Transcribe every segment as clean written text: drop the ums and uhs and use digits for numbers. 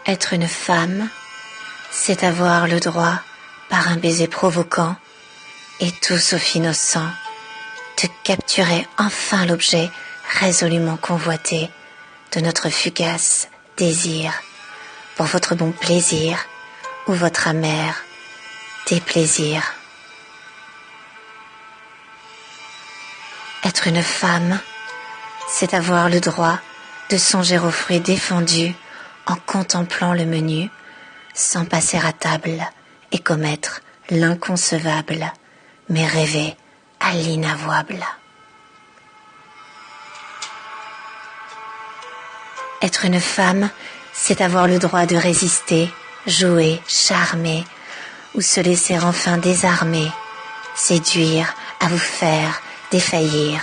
Être une femme, c'est avoir le droit, par un baiser provoquant, et tout sauf innocent, de capturer enfin l'objet résolument convoité de notre fugace désir, pour votre bon plaisir ou votre amer déplaisir. Être une femme, c'est avoir le droit de songer aux fruits défendus en contemplant le menu, sans passer à table et commettre l'inconcevable, mais rêver à l'inavouable. Être une femme, c'est avoir le droit de résister, jouer, charmer, ou se laisser enfin désarmer, séduire, à vous faire défaillir,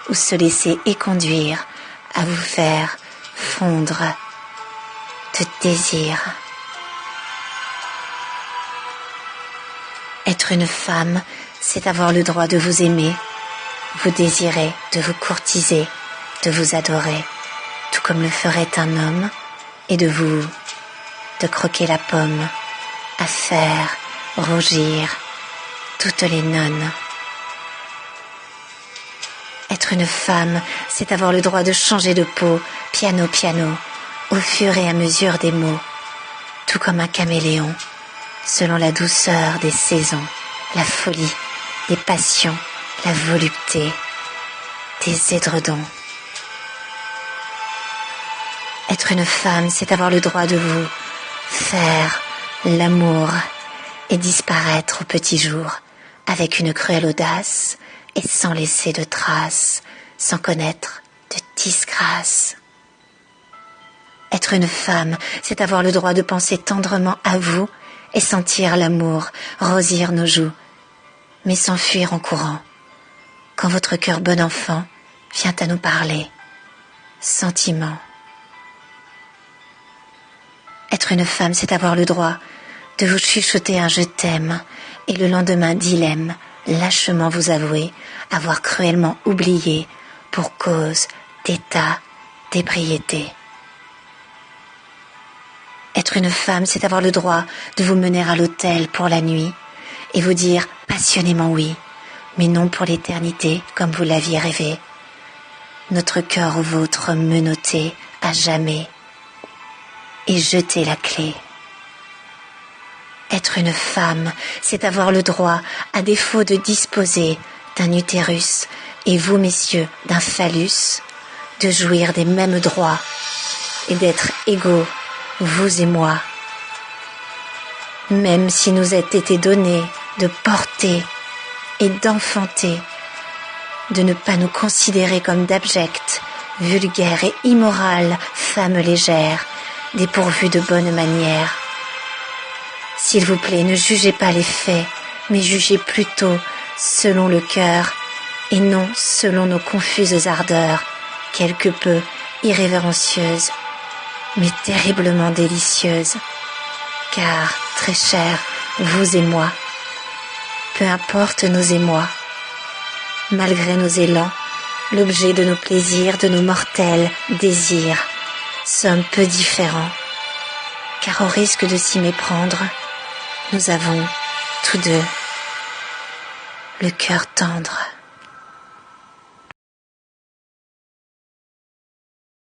ou se laisser éconduire, à vous faire fondre de désir. Être une femme, c'est avoir le droit de vous aimer, vous désirer, de vous courtiser, de vous adorer, tout comme le ferait un homme, et de croquer la pomme, à faire rougir toutes les nonnes. Être une femme, c'est avoir le droit de changer de peau, piano piano, au fur et à mesure des mots, tout comme un caméléon, selon la douceur des saisons, la folie des passions, la volupté des édredons. Être une femme, c'est avoir le droit de vous faire l'amour et disparaître au petit jour avec une cruelle audace et sans laisser de traces, sans connaître de disgrâce. Être une femme, c'est avoir le droit de penser tendrement à vous et sentir l'amour rosir nos joues, mais s'enfuir en courant quand votre cœur bon enfant vient à nous parler sentiment. Être une femme, c'est avoir le droit de vous chuchoter un « je t'aime » et le lendemain dilemme, lâchement vous avouer avoir cruellement oublié pour cause d'état d'ébriété. Être une femme, c'est avoir le droit de vous mener à l'hôtel pour la nuit et vous dire passionnément oui, mais non pour l'éternité comme vous l'aviez rêvé. Notre cœur au vôtre menotté à jamais et jeter la clé. Être une femme, c'est avoir le droit, à défaut de disposer d'un utérus, et vous, messieurs, d'un phallus, de jouir des mêmes droits et d'être égaux, vous et moi. Même si nous a été donné de porter et d'enfanter, de ne pas nous considérer comme d'abjectes, vulgaires et immorales femmes légères, dépourvues de bonnes manières. S'il vous plaît, ne jugez pas les faits, mais jugez plutôt selon le cœur et non selon nos confuses ardeurs, quelque peu irrévérencieuses, mais terriblement délicieuses. Car, très chers, vous et moi, peu importe nos émois, malgré nos élans, l'objet de nos plaisirs, de nos mortels désirs, sommes peu différents, car au risque de s'y méprendre, nous avons, tous deux, le cœur tendre.